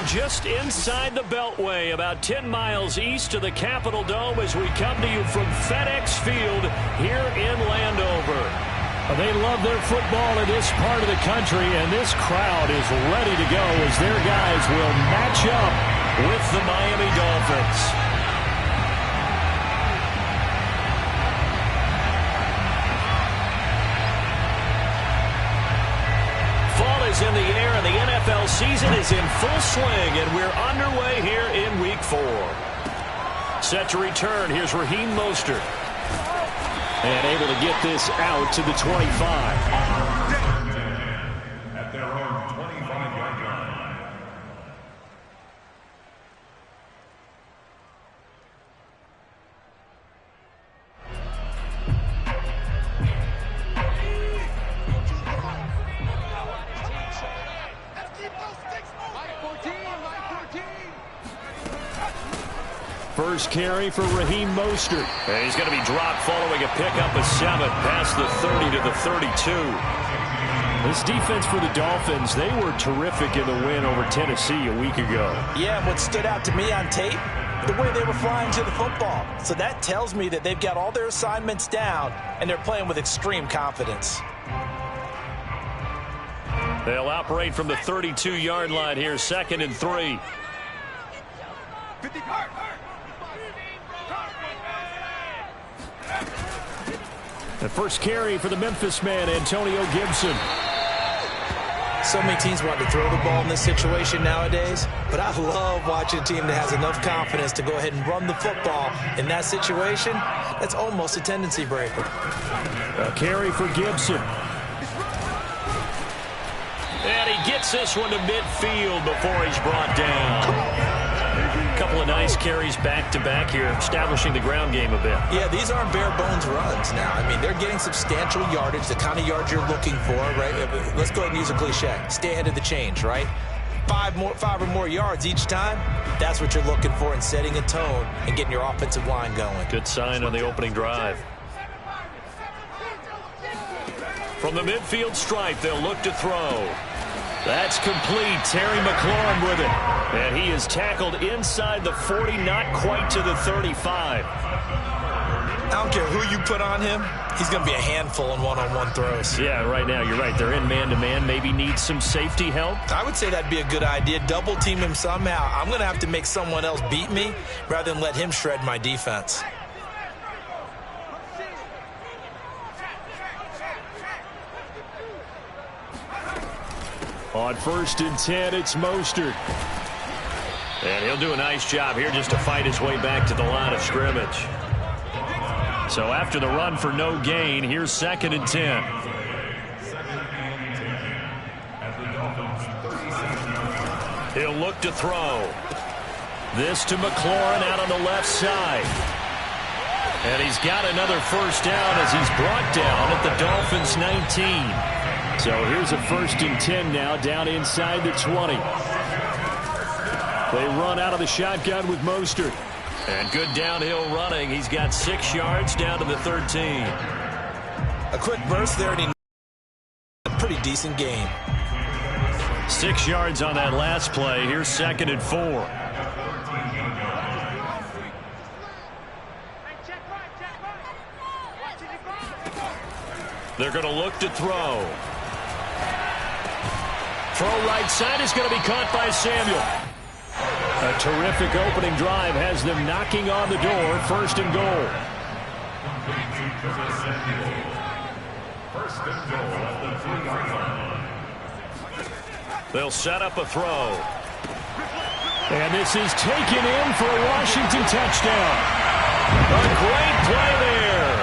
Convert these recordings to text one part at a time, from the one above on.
just inside the Beltway, about 10 miles east of the Capitol Dome as we come to you from FedEx Field here in Landover. They love their football in this part of the country, and this crowd is ready to go as their guys will match up with the Miami Dolphins. Fall is in the air, and the NFL season is in full swing, and we're underway here in Week 4. Set to return, here's Raheem Mostert. And able to get this out to the 25. At their own 25-yard line. First carry for Raheem Mostert. And he's going to be dropped following a pickup of 7 past the 30 to the 32. This defense for the Dolphins, they were terrific in the win over Tennessee a week ago. Yeah, what stood out to me on tape, the way they were flying to the football. So that tells me that they've got all their assignments down, and they're playing with extreme confidence. They'll operate from the 32-yard line here, 2nd and 3. The first carry for the Memphis man, Antonio Gibson. So many teams want to throw the ball in this situation nowadays, but I love watching a team that has enough confidence to go ahead and run the football. In that situation, that's almost a tendency breaker. A carry for Gibson. And he gets this one to midfield before he's brought down. A couple of nice carries back-to-back here, establishing the ground game a bit. Yeah, these aren't bare-bones runs now. I mean, they're getting substantial yardage, the kind of yards you're looking for, right? Let's go ahead and use a cliche. Stay ahead of the change, right? 5 or more yards each time, that's what you're looking for in setting a tone and getting your offensive line going. Good sign on the opening drive. From the midfield stripe, they'll look to throw. That's complete. Terry McLaurin with it. And he is tackled inside the 40, not quite to the 35. I don't care who you put on him. He's going to be a handful in one-on-one throws. Yeah, right now, you're right. They're in man-to-man. Maybe need some safety help. I would say that'd be a good idea. Double team him somehow. I'm going to have to make someone else beat me rather than let him shred my defense. On 1st and 10, it's Mostert. And he'll do a nice job here just to fight his way back to the line of scrimmage. So after the run for no gain, here's 2nd and 10. He'll look to throw. This to McLaurin out on the left side. And he's got another first down as he's brought down at the Dolphins' 19. So here's a 1st and 10 now, down inside the 20. They run out of the shotgun with Mostert. And good downhill running. He's got 6 yards down to the 13. A quick burst there, and he a pretty decent game. 6 yards on that last play. Here's 2nd and 4. They're going to look to throw. Throw right side is going to be caught by Samuel. A terrific opening drive has them knocking on the door. 1st and goal. They'll set up a throw. And this is taken in for a Washington touchdown. A great play there.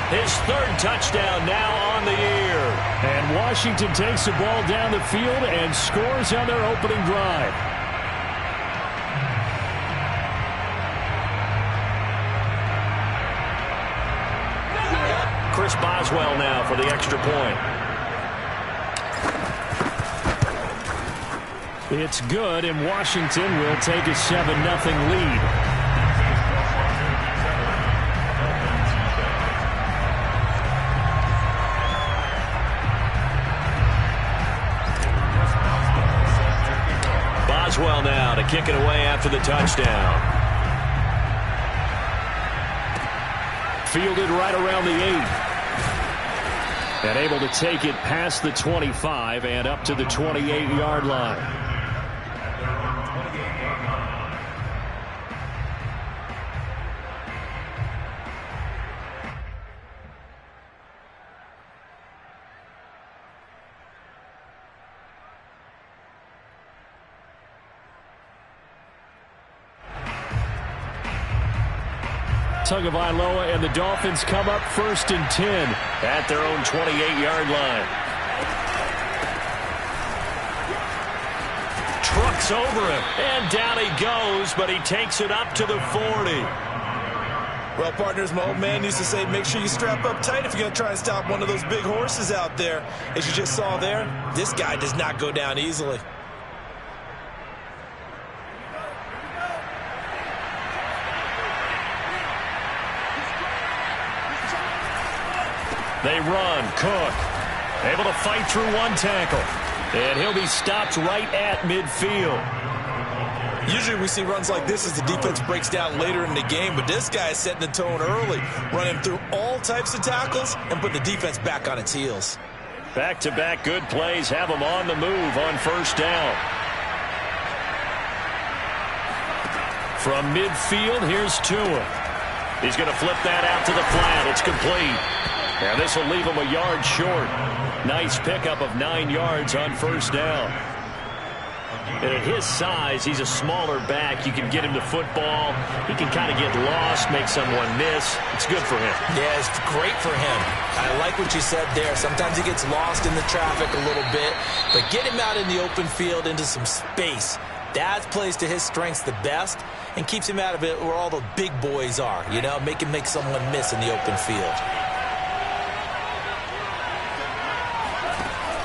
His 3rd touchdown now on the year. And Washington takes the ball down the field and scores on their opening drive. Chris Boswell now for the extra point. It's good, and Washington will take a 7-0 lead. Boswell now to kick it away after the touchdown. Fielded right around the 8. And able to take it past the 25 and up to the 28-yard line. Allhailch3vy and the Dolphins come up 1st and 10 at their own 28-yard line. Trucks over him, and down he goes, but he takes it up to the 40. Well, partners, my old man used to say, make sure you strap up tight if you're going to try and stop one of those big horses out there. As you just saw there, this guy does not go down easily. They run. Cook able to fight through one tackle. And he'll be stopped right at midfield. Usually we see runs like this as the defense breaks down later in the game, but this guy is setting the tone early, running through all types of tackles and putting the defense back on its heels. Back-to-back good plays have him on the move on 1st down. From midfield, here's Tua. He's going to flip that out to the flat. It's complete. And this will leave him a yard short. Nice pickup of 9 yards on 1st down. And at his size, he's a smaller back. You can get him to football. He can kind of get lost, make someone miss. It's good for him. Yeah, it's great for him. I like what you said there. Sometimes he gets lost in the traffic a little bit, but get him out in the open field into some space. That plays to his strengths the best and keeps him out of it where all the big boys are. You know, make him make someone miss in the open field.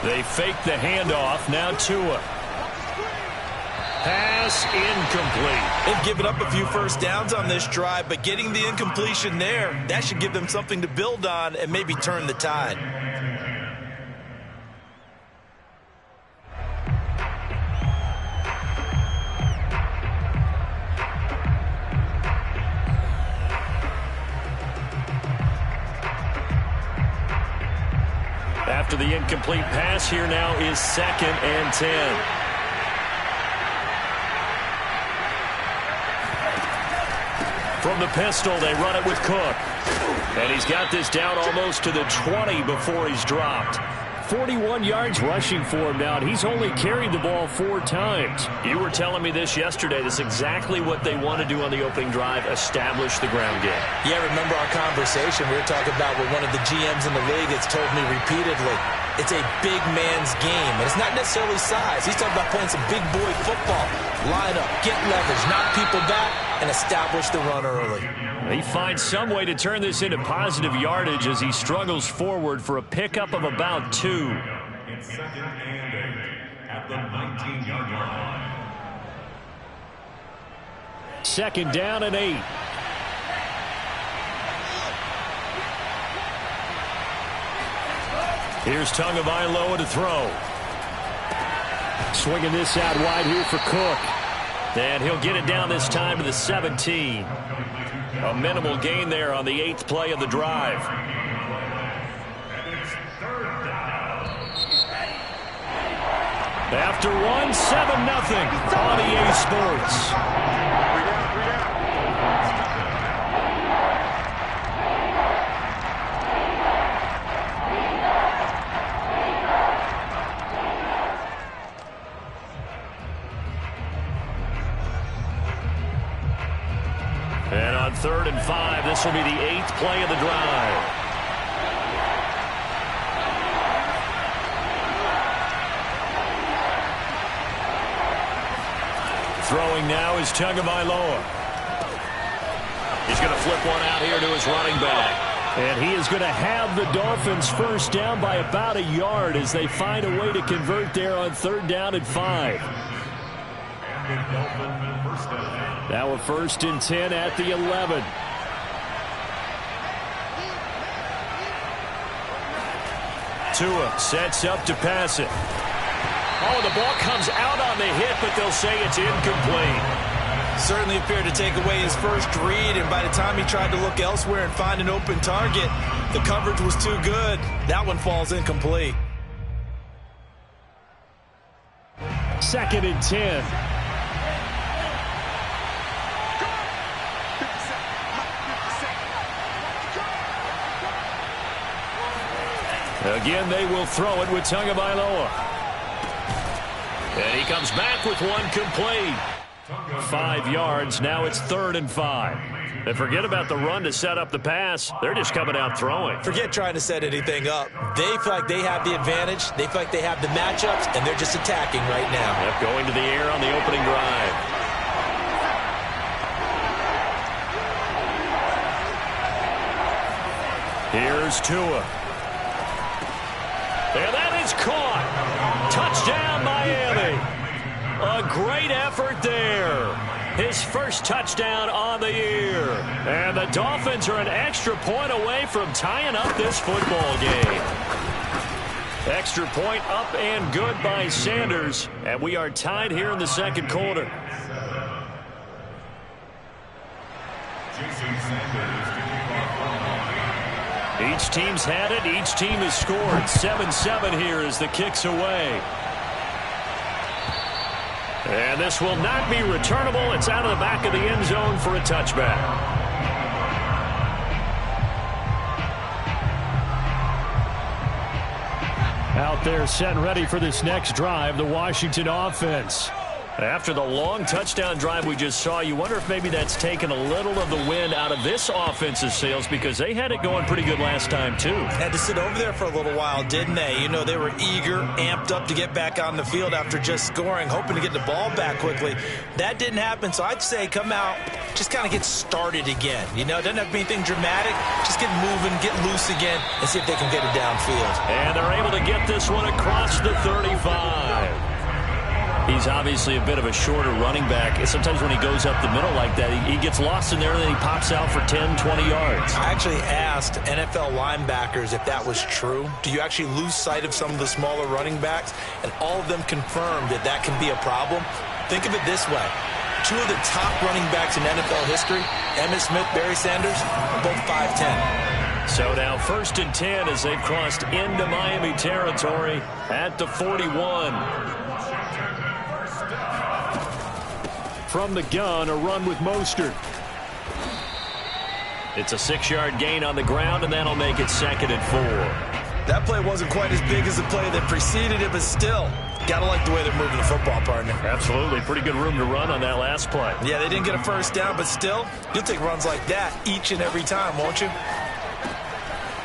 They fake the handoff. Now Tua. Pass incomplete. They've given up a few 1st downs on this drive, but getting the incompletion there, that should give them something to build on and maybe turn the tide. After the incomplete pass, here now is 2nd and 10. From the pistol, they run it with Cook. And he's got this down almost to the 20 before he's dropped. 41 yards rushing for him now, and he's only carried the ball 4 times. You were telling me this yesterday. That's exactly what they want to do on the opening drive, establish the ground game. Yeah, remember our conversation. We were talking about what one of the GMs in the league has told me repeatedly. It's a big man's game, and it's not necessarily size. He's talking about playing some big boy football. Line up, get leverage, knock people back, and establish the run early. He finds some way to turn this into positive yardage as he struggles forward for a pickup of about 2. It's 2nd and 8 at the 19-yard line. 2nd down and 8. Here's Allhailch3vy to throw. Swinging this out wide here for Cook. And he'll get it down this time to the 17. A minimal gain there on the 8th play of the drive. After 1, 7-0 on EA Sports. And on 3rd and 5, this will be the 8th play of the drive. Throwing now is Allhailch3vy. He's going to flip one out here to his running back. And he is going to have the Dolphins 1st down by about a yard as they find a way to convert there on 3rd down and 5. Now a 1st and 10 at the 11. Tua sets up to pass it. Oh, the ball comes out on the hit, but they'll say it's incomplete. Certainly appeared to take away his first read, and by the time he tried to look elsewhere and find an open target, the coverage was too good. That one falls incomplete. 2nd and 10. Again, they will throw it with Psn Allhailch3vy. And he comes back with one complete. 5 yards. Now it's 3rd and 5. And forget about the run to set up the pass. They're just coming out throwing. Forget trying to set anything up. They feel like they have the advantage. They feel like they have the matchups, and they're just attacking right now. Yep, going to the air on the opening drive. Here's Tua. And that is caught. Touchdown, Miami. A great effort there. His first touchdown on the year. And the Dolphins are an extra point away from tying up this football game. Extra point up and good by Sanders. And we are tied here in the second quarter. Each team's had it. Each team has scored. 7-7 here as the kick's away. And this will not be returnable. It's out of the back of the end zone for a touchback. Out there set and ready for this next drive, the Washington offense. After the long touchdown drive we just saw, you wonder if maybe that's taken a little of the wind out of this offense's sails, because they had it going pretty good last time, too. Had to sit over there for a little while, didn't they? You know, they were eager, amped up to get back on the field after just scoring, hoping to get the ball back quickly. That didn't happen, so I'd say come out, just kind of get started again. You know, it doesn't have to be anything dramatic. Just get moving, get loose again, and see if they can get it downfield. And they're able to get this one across the 35. He's obviously a bit of a shorter running back. Sometimes when he goes up the middle like that, he gets lost in there, and then he pops out for 10, 20 yards. I actually asked NFL linebackers if that was true. Do you actually lose sight of some of the smaller running backs? And all of them confirmed that that can be a problem. Think of it this way. 2 of the top running backs in NFL history, Emmitt Smith, Barry Sanders, are both 5'10". So now 1st and 10 as they've crossed into Miami territory at the 41. From the gun, a run with Mostert. It's a 6-yard gain on the ground, and that'll make it 2nd and 4. That play wasn't quite as big as the play that preceded it, but still, gotta like the way they're moving the football, partner. Absolutely. Pretty good room to run on that last play. Yeah, they didn't get a first down, but still, you'll take runs like that each and every time, won't you?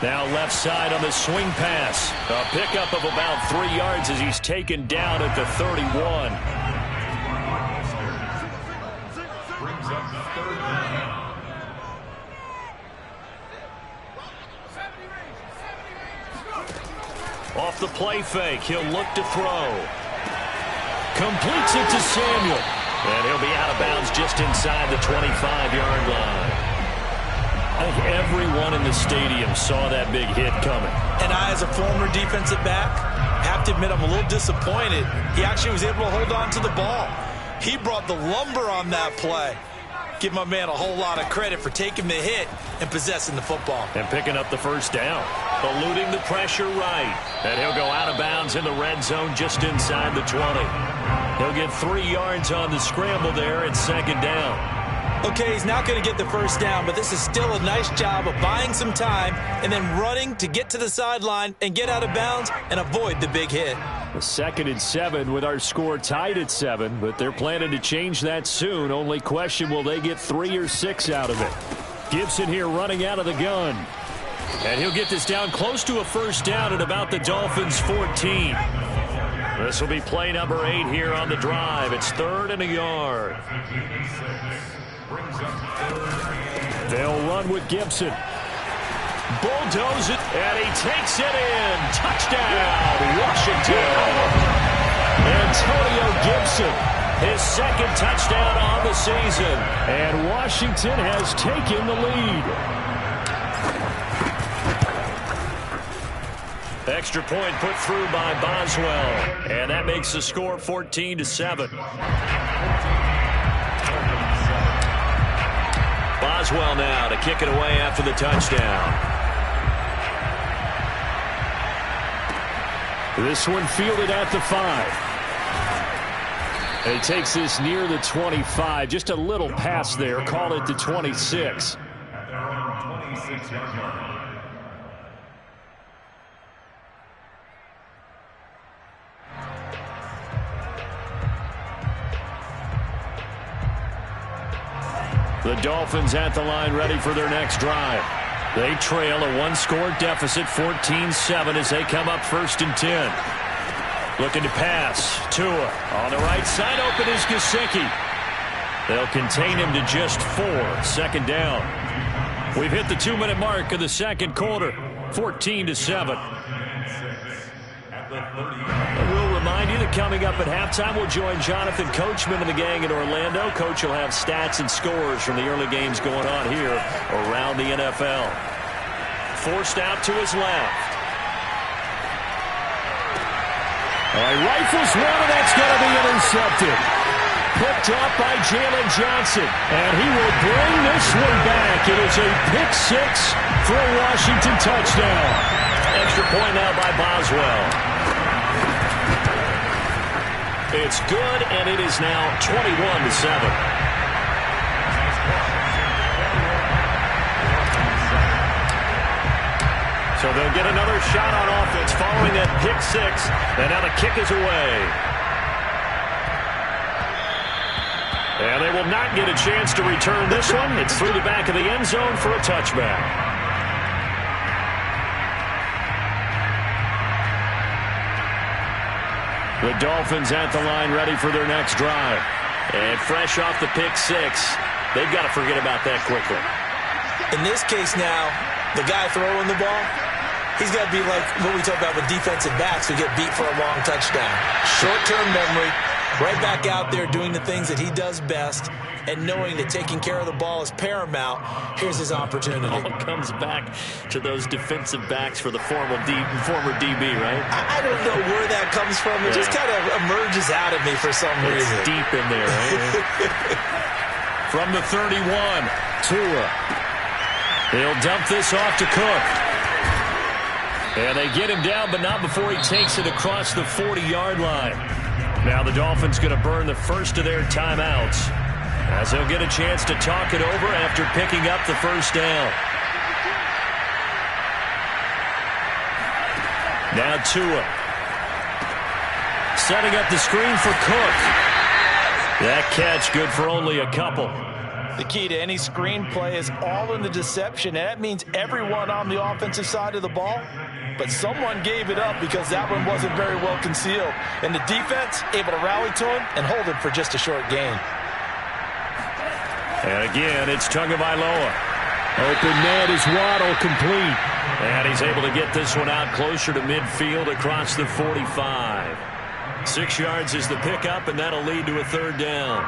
Now left side on the swing pass. A pickup of about 3 yards as he's taken down at the 31. Off the play fake, he'll look to throw. Completes it to Samuel. And he'll be out of bounds just inside the 25-yard line. I think everyone in the stadium saw that big hit coming. And I, as a former defensive back, have to admit I'm a little disappointed. He actually was able to hold on to the ball. He brought the lumber on that play. Give my man a whole lot of credit for taking the hit and possessing the football. And picking up the first down. Eluding the pressure right. And he'll go out of bounds in the red zone just inside the 20. He'll get 3 yards on the scramble there at 2nd down. Okay, he's not going to get the first down, but this is still a nice job of buying some time and then running to get to the sideline and get out of bounds and avoid the big hit. 2nd and 7 with our score tied at 7, but they're planning to change that soon. Only question, will they get 3 or 6 out of it? Gibson here running out of the gun. And he'll get this down close to a first down at about the Dolphins' 14. This will be play number 8 here on the drive. It's 3rd and a yard. They'll run with Gibson. Bulldoze it, and he takes it in. Touchdown, Washington. Antonio Gibson, his 2nd touchdown on the season. And Washington has taken the lead. Extra point put through by Boswell. And that makes the score 14-7. Boswell now to kick it away after the touchdown. This one fielded at the 5. And he takes this near the 25. Just a little pass there. Call it the 26. At their own 26-yard line. The Dolphins at the line ready for their next drive. They trail a one-score deficit, 14-7, as they come up 1st and 10. Looking to pass. Tua on the right side. Open is Gesicki. They'll contain him to just 4. 2nd down. We've hit the 2-minute mark of the 2nd quarter. 14-7. We'll remind you that coming up at halftime, we'll join Jonathan Coachman and the gang in Orlando. Coach will have stats and scores from the early games going on here around the NFL. Forced out to his left. Rifles one, and that's going to be intercepted. Picked up by Jalen Johnson, and he will bring this one back. It is a pick 6 for a Washington touchdown. Extra point now by Boswell. It's good, and it is now 21-7. So they'll get another shot on offense following that pick 6, and now the kick is away. And they will not get a chance to return this one. It's through the back of the end zone for a touchback. The Dolphins at the line ready for their next drive. And fresh off the pick 6, they've got to forget about that quickly. In this case now, the guy throwing the ball, he's got to be like what we talk about with defensive backs who get beat for a long touchdown. Short-term memory, right back out there doing the things that he does best, and knowing that taking care of the ball is paramount. Here's his opportunity. All comes back to those defensive backs for the former DB, right? I don't know where that comes from. It just kind of emerges out of me for some reason. It's deep in there, right? From the 31, Tua. He'll dump this off to Cook. And they get him down, but not before he takes it across the 40-yard line. Now the Dolphins going to burn the first of their timeouts, as they'll get a chance to talk it over after picking up the first down. Now Tua. Setting up the screen for Cook. That catch good for only a couple. The key to any screenplay is all in the deception, and that means everyone on the offensive side of the ball. But someone gave it up because that one wasn't very well concealed. And the defense able to rally to him and hold him for just a short gain. And again, it's Tagovailoa. Open man is Waddle, complete. And he's able to get this one out closer to midfield across the 45. 6 yards is the pickup, and that'll lead to a 3rd down.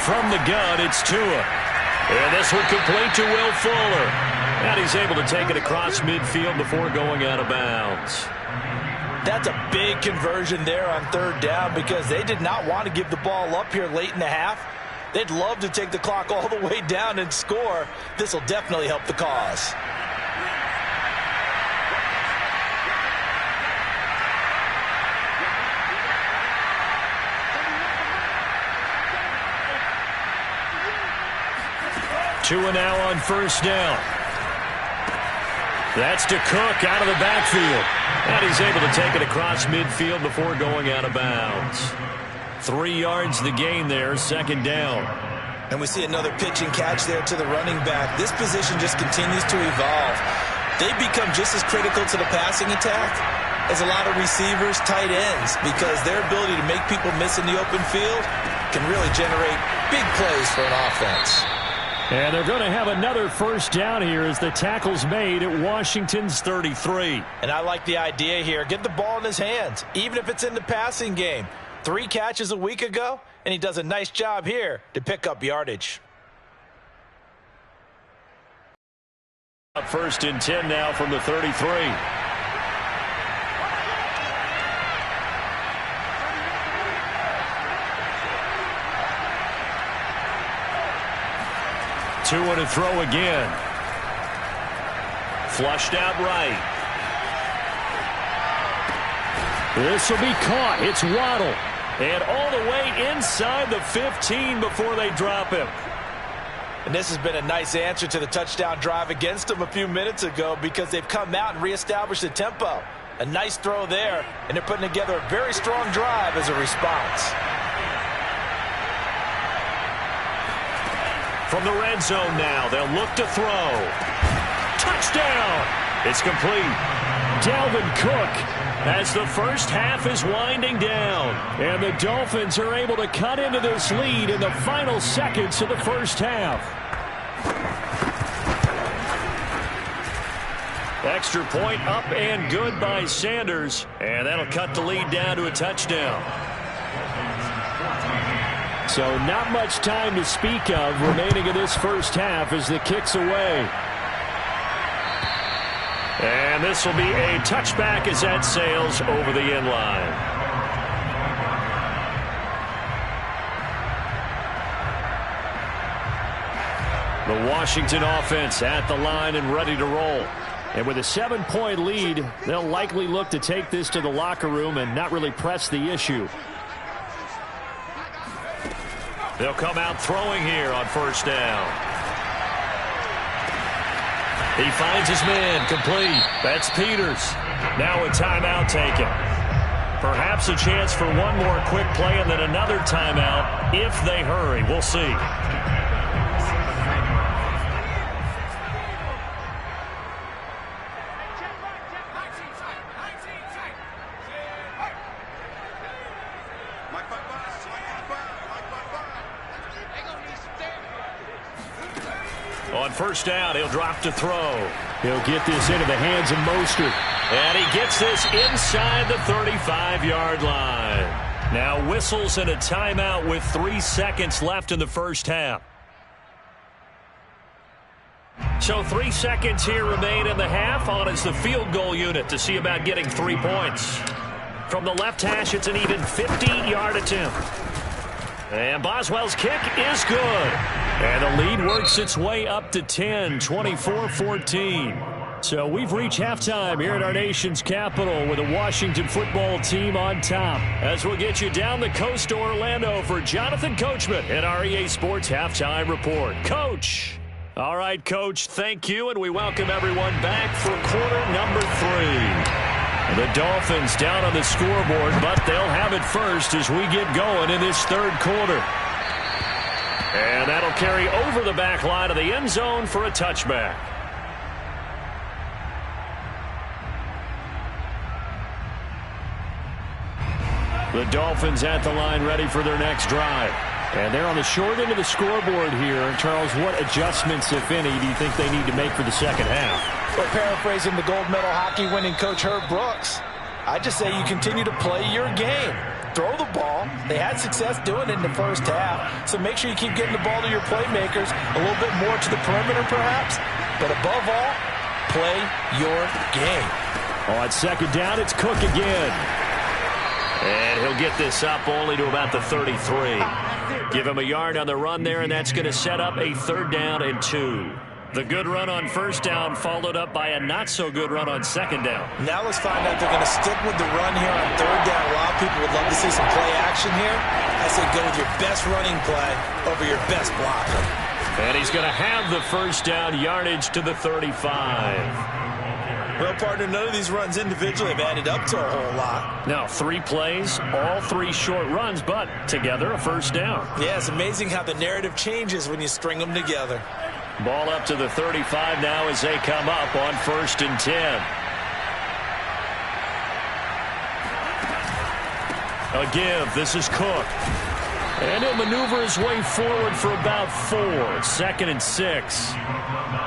From the gun, it's Tua. And this one complete to Will Fuller. And he's able to take it across midfield before going out of bounds. That's a big conversion there on 3rd down because they did not want to give the ball up here late in the half. They'd love to take the clock all the way down and score. This will definitely help the cause. Tua now on 1st down. That's to Cook out of the backfield. And he's able to take it across midfield before going out of bounds. 3 yards the gain there, 2nd down. And we see another pitch and catch there to the running back. This position just continues to evolve. They become just as critical to the passing attack as a lot of receivers, tight ends, because their ability to make people miss in the open field can really generate big plays for an offense. And they're going to have another first down here as the tackle's made at Washington's 33. And I like the idea here. Get the ball in his hands, even if it's in the passing game. 3 catches a week ago, and he does a nice job here to pick up yardage. First and 10 now from the 33. Two and a throw again. Flushed out right. This will be caught. It's Waddle. And all the way inside the 15 before they drop him. And this has been a nice answer to the touchdown drive against them a few minutes ago because they've come out and reestablished the tempo. A nice throw there, and they're putting together a very strong drive as a response. From the red zone now, they'll look to throw. Touchdown! It's complete. Dalvin Cook as the first half is winding down. And the Dolphins are able to cut into this lead in the final seconds of the first half. Extra point up and good by Sanders. And that'll cut the lead down to a touchdown. So not much time to speak of remaining in this first half as the kick's away. And this will be a touchback as that sails over the end line. The Washington offense at the line and ready to roll. And with a 7-point lead, they'll likely look to take this to the locker room and not really press the issue. They'll come out throwing here on first down. He finds his man complete. That's Peters. Now a timeout taken. Perhaps a chance for one more quick play and then another timeout if they hurry. We'll see. On first down, he'll drop to throw. He'll get this into the hands of Mostert. And he gets this inside the 35-yard line. Now whistles and a timeout with 3 seconds left in the first half. So 3 seconds here remain in the half. On is the field goal unit to see about getting 3 points. From the left hash, it's an even 50-yard attempt. And Boswell's kick is good. And the lead works its way up to 10, 24-14. So we've reached halftime here at our nation's capital with the Washington football team on top. As we'll get you down the coast to Orlando for Jonathan Coachman at our EA Sports Halftime Report. Coach. All right, Coach, thank you, and we welcome everyone back for quarter number 3. The Dolphins down on the scoreboard, but they'll have it first as we get going in this third quarter. And that'll carry over the back line of the end zone for a touchback. The Dolphins at the line ready for their next drive. And they're on the short end of the scoreboard here. Charles, what adjustments, if any, do you think they need to make for the second half? Well, paraphrasing the gold medal hockey winning coach Herb Brooks, I just say you continue to play your game. Throw the ball. They had success doing it in the first half, so make sure you keep getting the ball to your playmakers, a little bit more to the perimeter perhaps, but above all, play your game. On second down, it's Cook again. And he'll get this up only to about the 33. Give him a yard on the run there, and that's going to set up a 3rd down and 2. The good run on first down followed up by a not-so-good run on second down. Now let's find out if they're going to stick with the run here on 3rd down. A lot of people would love to see some play action here. I say go with your best running play over your best blocker. And he's going to have the first down yardage to the 35. Well, partner, none of these runs individually have added up to a whole lot. Now, 3 plays, all 3 short runs, but together a first down. Yeah, it's amazing how the narrative changes when you string them together. Ball up to the 35 now as they come up on 1st and 10. A give. This is Cook. And he'll maneuver his way forward for about 4. 2nd and 6.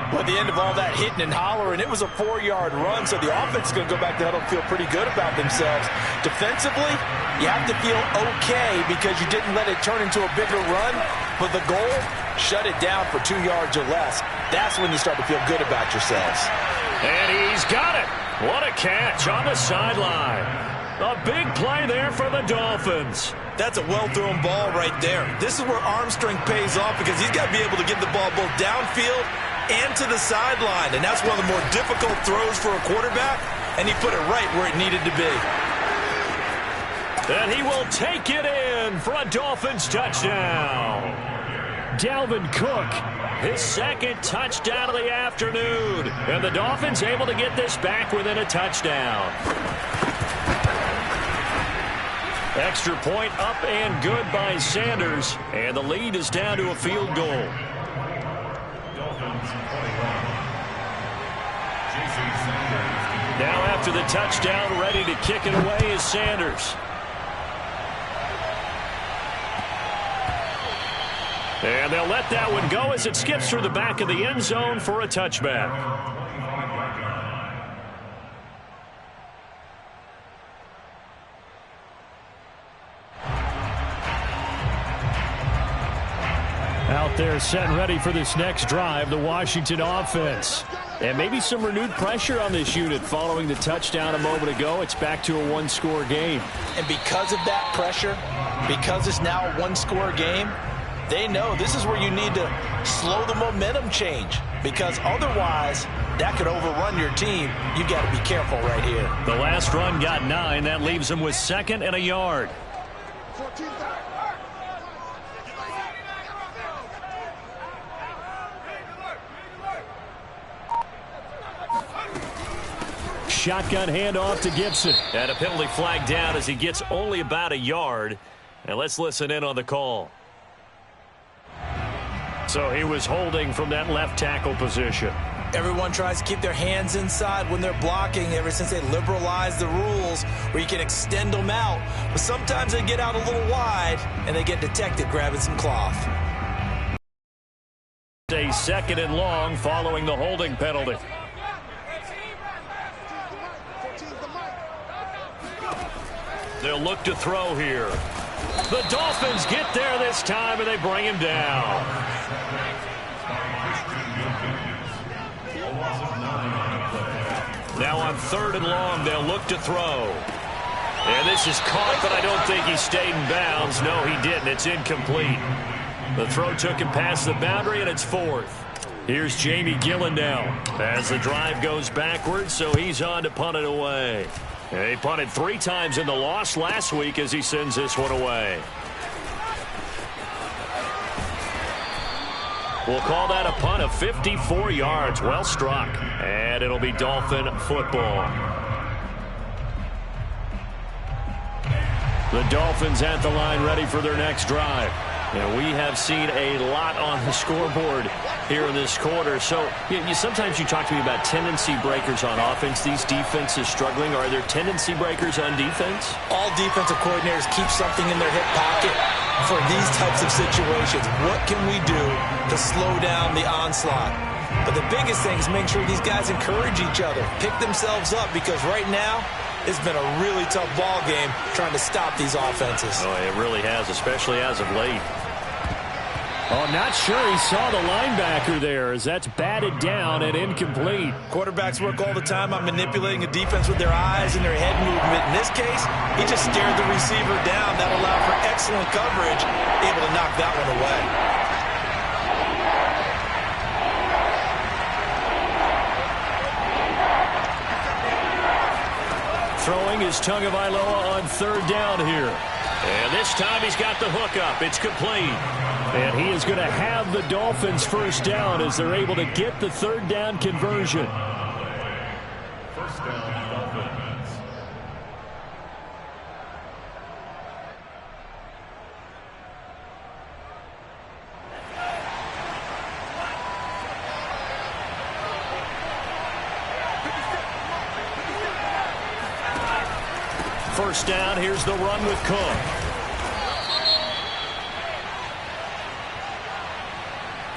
Well, at the end of all that hitting and hollering, it was a 4-yard run, so the offense is going to go back to huddle and feel pretty good about themselves. Defensively, you have to feel okay because you didn't let it turn into a bigger run, but the goal, shut it down for 2 yards or less. That's when you start to feel good about yourselves. And he's got it. What a catch on the sideline. A big play there for the Dolphins. That's a well-thrown ball right there. This is where arm strength pays off because he's got to be able to get the ball both downfield and to the sideline. And that's one of the more difficult throws for a quarterback, and he put it right where it needed to be. And he will take it in for a Dolphins touchdown. Dalvin Cook, his 2nd touchdown of the afternoon. And the Dolphins able to get this back within a touchdown. Extra point up and good by Sanders. And the lead is down to a field goal. Now after the touchdown, ready to kick it away is Sanders. And they'll let that one go as it skips through the back of the end zone for a touchback. Out there set and ready for this next drive, the Washington offense. And maybe some renewed pressure on this unit following the touchdown a moment ago. It's back to a 1-score game. And because of that pressure, because it's now a 1-score game, they know this is where you need to slow the momentum change, because otherwise that could overrun your team. You got to be careful right here. The last run got 9. That leaves them with 2nd and a yard. Shotgun handoff to Gibson. And a penalty flag down as he gets only about a yard. And let's listen in on the call. So he was holding from that left tackle position. Everyone tries to keep their hands inside when they're blocking ever since they liberalized the rules where you can extend them out. But sometimes they get out a little wide and they get detected grabbing some cloth. A 2nd and long following the holding penalty. They'll look to throw here. The Dolphins get there this time, and they bring him down. Now on 3rd and long, they'll look to throw. And this is caught, but I don't think he stayed in bounds. No, he didn't. It's incomplete. The throw took him past the boundary, and it's 4th. Here's Jamie Gillen now as the drive goes backwards, so he's on to punt it away. He punted 3 times in the loss last week as he sends this one away. We'll call that a punt of 54 yards. Well struck. And it'll be Dolphin football. The Dolphins at the line ready for their next drive. And we have seen a lot on the scoreboard here in this quarter. So sometimes you talk to me about tendency breakers on offense. These defenses struggling. Are there tendency breakers on defense? All defensive coordinators keep something in their hip pocket for these types of situations. What can we do to slow down the onslaught? But the biggest thing is make sure these guys encourage each other, pick themselves up, because right now it's been a really tough ball game trying to stop these offenses. Oh, it really has, especially as of late. Oh, not sure he saw the linebacker there as that's batted down and incomplete. Quarterbacks work all the time on manipulating a defense with their eyes and their head movement. In this case, he just stared the receiver down. That allowed for excellent coverage, able to knock that one away. Throwing is Tagovailoa on 3rd down here. And this time he's got the hook up. It's complete. And he is going to have the Dolphins first down as they're able to get the 3rd down conversion. First down, Dolphins. First down, here's the run with Cook.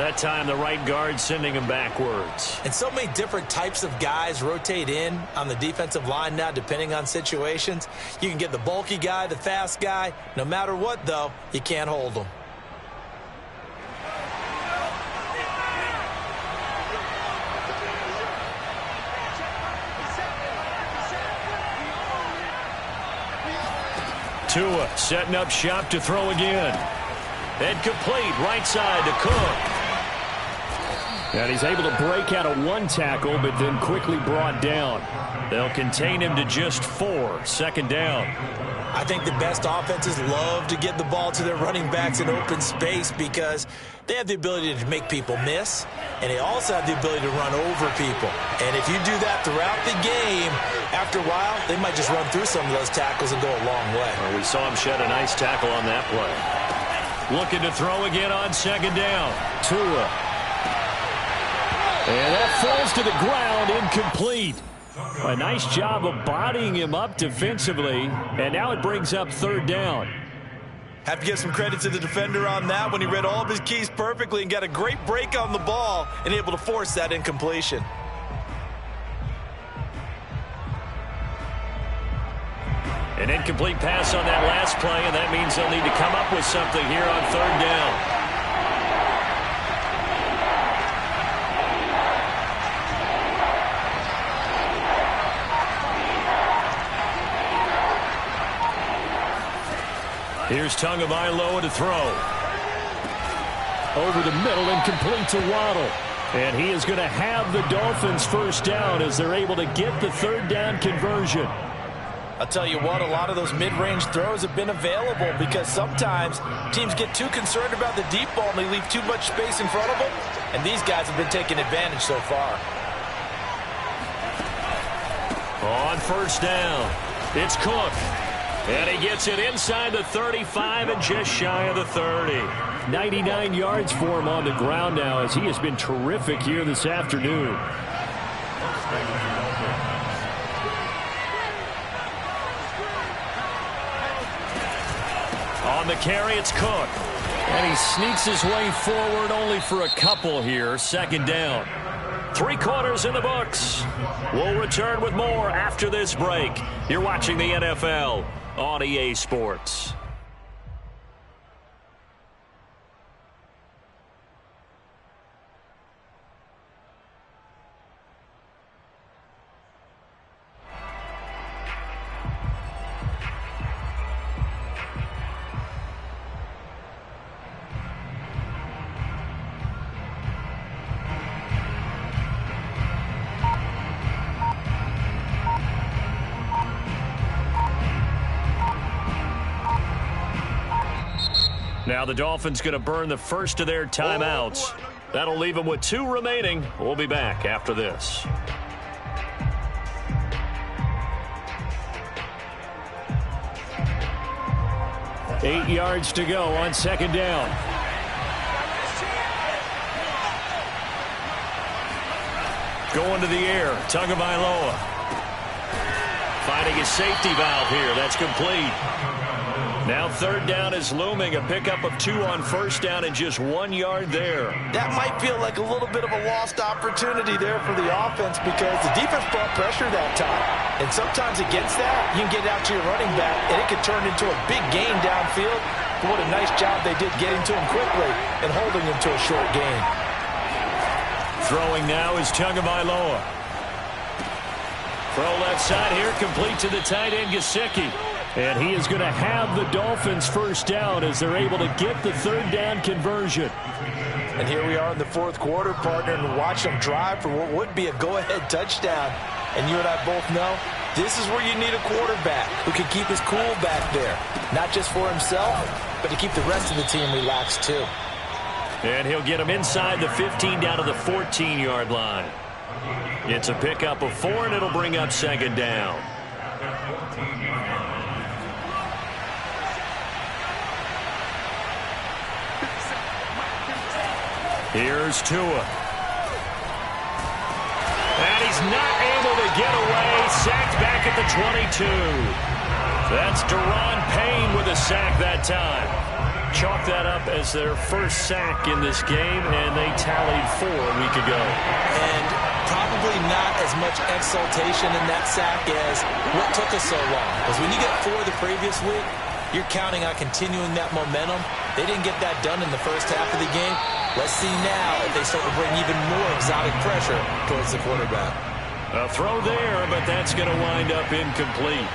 That time the right guard sending him backwards. And so many different types of guys rotate in on the defensive line now, depending on situations. You can get the bulky guy, the fast guy. No matter what, though, you can't hold them. Tua setting up shop to throw again. Incomplete, right side to Cook. And he's able to break out of one tackle, but then quickly brought down. They'll contain him to just 4. Second down. I think the best offenses love to get the ball to their running backs in open space because they have the ability to make people miss, and they also have the ability to run over people. And if you do that throughout the game, after a while, they might just run through some of those tackles and go a long way. Well, we saw him shed a nice tackle on that play. Looking to throw again on second down. Tua. And that falls to the ground, incomplete. A nice job of bodying him up defensively, and now it brings up third down. Have to give some credit to the defender on that when he read all of his keys perfectly and got a great break on the ball and able to force that incompletion. An incomplete pass on that last play, and that means they'll need to come up with something here on third down. Here's Allhailch3vy to throw. Over the middle and complete to Waddle. And he is going to have the Dolphins first down as they're able to get the third down conversion. I'll tell you what, a lot of those mid-range throws have been available because sometimes teams get too concerned about the deep ball and they leave too much space in front of them. And these guys have been taking advantage so far. On first down, it's Cook. And he gets it inside the 35 and just shy of the 30. 99 yards for him on the ground now as he has been terrific here this afternoon. On the carry, it's Cook. And he sneaks his way forward only for a couple here. Second down. 3 quarters in the books. We'll return with more after this break. You're watching the NFL on EA Sports. Now the Dolphins going to burn the first of their timeouts. That'll leave them with 2 remaining. We'll be back after this. Eight yards to go on second down. Going to the air, Allhailch3vy. Finding his safety valve here. That's complete. Now third down is looming. A pickup of 2 on first down and just 1 yard there. That might feel like a little bit of a lost opportunity there for the offense because the defense brought pressure that time. And sometimes against that, you can get out to your running back, and it could turn into a big gain downfield. But what a nice job they did getting to him quickly and holding him to a short gain. Throwing now is Allhailch3vy. Throw left side here, complete to the tight end, Gesicki. And he is going to have the Dolphins first down as they're able to get the third down conversion. And here we are in the fourth quarter, partner, and watch them drive for what would be a go-ahead touchdown. And you and I both know this is where you need a quarterback who can keep his cool back there. Not just for himself, but to keep the rest of the team relaxed too. And he'll get him inside the 15 down to the 14-yard line. It's a pickup of 4, and it'll bring up second down. Here's Tua. And he's not able to get away. Sacked back at the 22. That's Daron Payne with a sack that time. chalk that up as their first sack in this game, and they tallied 4 a week ago. And probably not as much exultation in that sack as what took us so long. Because when you get 4 the previous week, you're counting on continuing that momentum. They didn't get that done in the first half of the game. Let's see now if they start to bring even more exotic pressure towards the quarterback. A throw there, but that's going to wind up incomplete.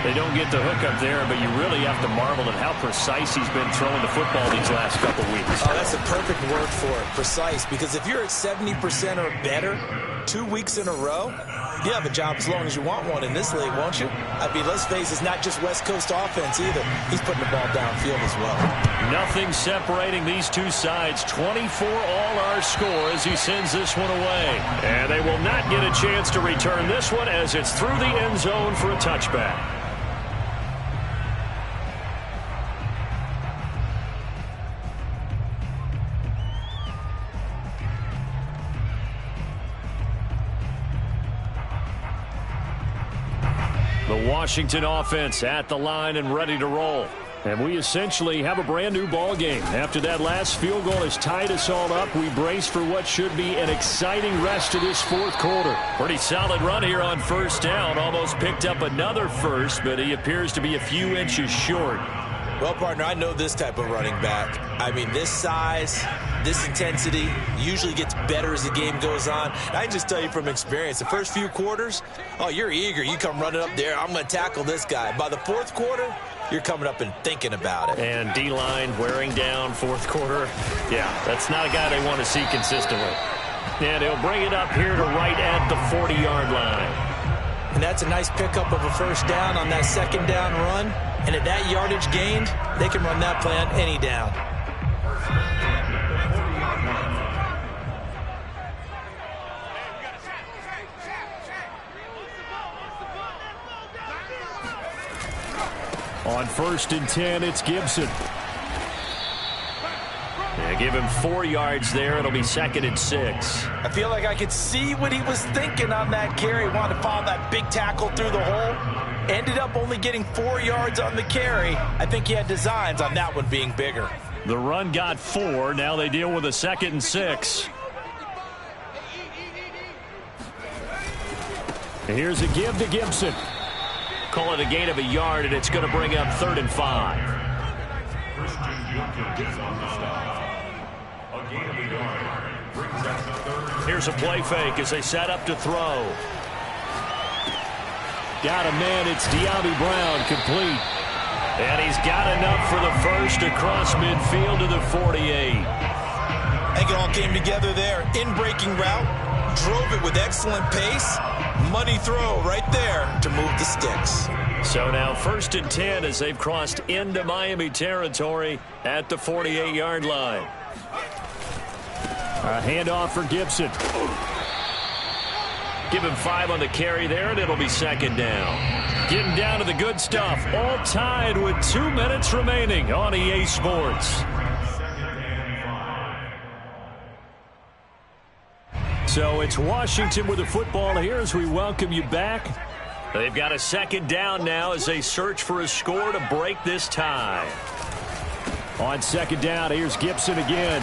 They don't get the hook up there, but you really have to marvel at how precise he's been throwing the football these last couple weeks. Oh, that's a perfect word for it, precise, because if you're at 70% or better 2 weeks in a row, you have a job as long as you want one in this league, won't you? I mean, let's face it, it's not just West Coast offense either. He's putting the ball downfield as well. Nothing separating these two sides. 24 all our score as he sends this one away. And they will not get a chance to return this one as it's through the end zone for a touchback. The Washington offense at the line and ready to roll. And we essentially have a brand new ball game. After that last field goal has tied us all up, we brace for what should be an exciting rest of this fourth quarter. Pretty solid run here on first down. Almost picked up another first, but he appears to be a few inches short. Well, partner, I know this type of running back. I mean, this size, this intensity usually gets better as the game goes on. I can just tell you from experience, the first few quarters, oh, you're eager. You come running up there, I'm going to tackle this guy. By the fourth quarter, you're coming up and thinking about it. And D-line wearing down fourth quarter. Yeah, that's not a guy they want to see consistently. And he'll bring it up here to right at the 40-yard line. And that's a nice pickup of a first down on that second down run. And at that yardage gained, they can run that play on any down. On 1st and 10, it's Gibson. Yeah, give him 4 yards there. It'll be 2nd and 6. I feel like I could see what he was thinking on that carry. Wanted to follow that big tackle through the hole. Ended up only getting 4 yards on the carry. I think he had designs on that one being bigger. The run got 4. Now they deal with a 2nd and 6. And here's a give to Gibson. Call it a gain of a yard, and it's going to bring up 3rd and 5. Here's a play fake as they set up to throw. Got a man. It's De'Ami Brown, complete. And he's got enough for the first across midfield to the 48. I think it all came together there. In-breaking route, drove it with excellent pace. Money throw right there to move the sticks. So now 1st and 10 as they've crossed into Miami territory at the 48-yard line. A handoff for Gibson. Give him 5 on the carry there, and it'll be 2nd down. Getting down to the good stuff. All tied with 2 minutes remaining on EA Sports. So it's Washington with the football here as we welcome you back. They've got a 2nd down now as they search for a score to break this tie. On 2nd down, here's Gibson again.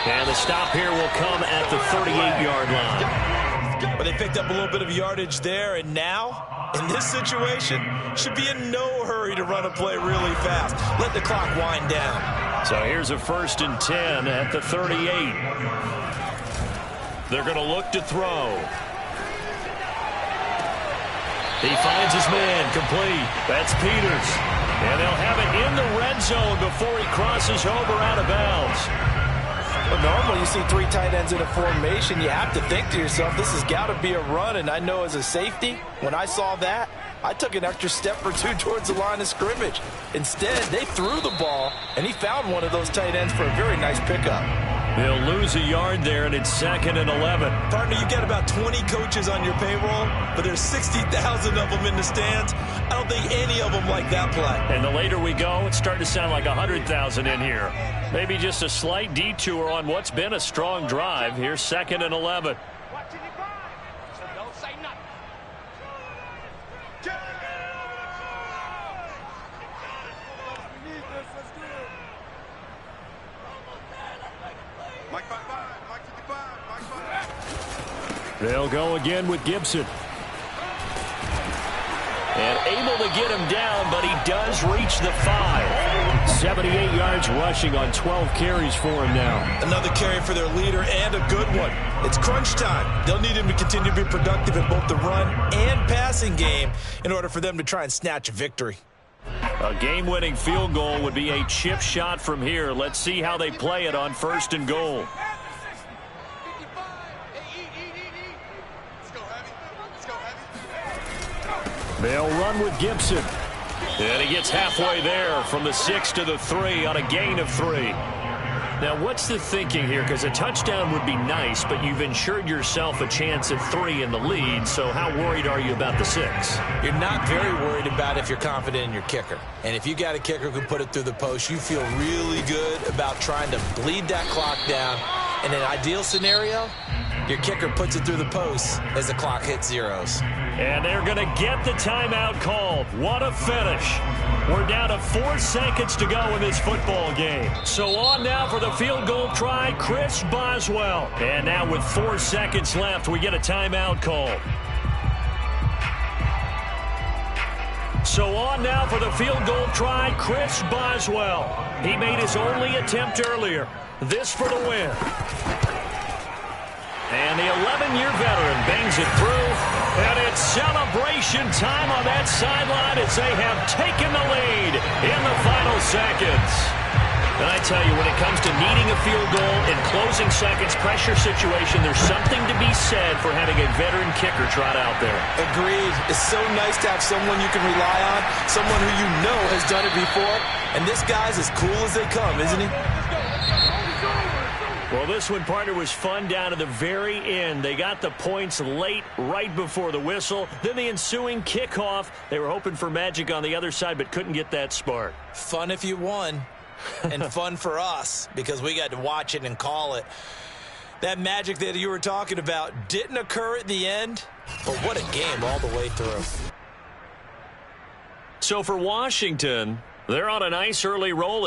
And the stop here will come at the 38-yard line. But they picked up a little bit of yardage there, and now, in this situation, should be in no hurry to run a play really fast. Let the clock wind down. So here's a 1st and 10 at the 38. They're going to look to throw. He finds his man, complete. That's Peters. And they'll have it in the red zone before he crosses over out of bounds. Well, normally you see 3 tight ends in a formation. You have to think to yourself, this has got to be a run. And I know as a safety, when I saw that, I took an extra step or 2 towards the line of scrimmage. Instead, they threw the ball, and he found one of those tight ends for a very nice pickup. They'll lose a yard there, and it's 2nd and 11. Partner, you've got about 20 coaches on your payroll, but there's 60,000 of them in the stands. I don't think any of them like that play. And the later we go, it's starting to sound like 100,000 in here. Maybe just a slight detour on what's been a strong drive. Here's 2nd and 11. They'll go again with Gibson. And able to get him down, but he does reach the 5. 78 yards rushing on 12 carries for him now. Another carry for their leader, and a good one. It's crunch time. They'll need him to continue to be productive in both the run and passing game in order for them to try and snatch a victory. A game-winning field goal would be a chip shot from here. Let's see how they play it on 1st and goal. They'll run with Gibson. And he gets halfway there from the 6 to the 3 on a gain of 3. Now, what's the thinking here? Because a touchdown would be nice, but you've ensured yourself a chance at 3 in the lead, so how worried are you about the 6? You're not very worried about it if you're confident in your kicker. And if you got a kicker who can put it through the post, you feel really good about trying to bleed that clock down. In an ideal scenario, your kicker puts it through the post as the clock hits zeros. And they're going to get the timeout called. What a finish. We're down to 4 seconds to go in this football game. So on now for the field goal try, Chris Boswell. And now with 4 seconds left, we get a timeout called. So on now for the field goal try, Chris Boswell. He made his only attempt earlier. This for the win. And the 11-year veteran bangs it through. And it's celebration time on that sideline as they have taken the lead in the final seconds. And I tell you, when it comes to needing a field goal in closing seconds, pressure situation, there's something to be said for having a veteran kicker trot out there. Agreed. It's so nice to have someone you can rely on, someone who you know has done it before. And this guy's as cool as they come, isn't he? Well, this one, partner, was fun down to the very end. They got the points late, right before the whistle. Then the ensuing kickoff. They were hoping for magic on the other side, but couldn't get that spark. Fun if you won, and fun for us because we got to watch it and call it. That magic that you were talking about didn't occur at the end, but what a game all the way through. So for Washington, they're on a nice early roll.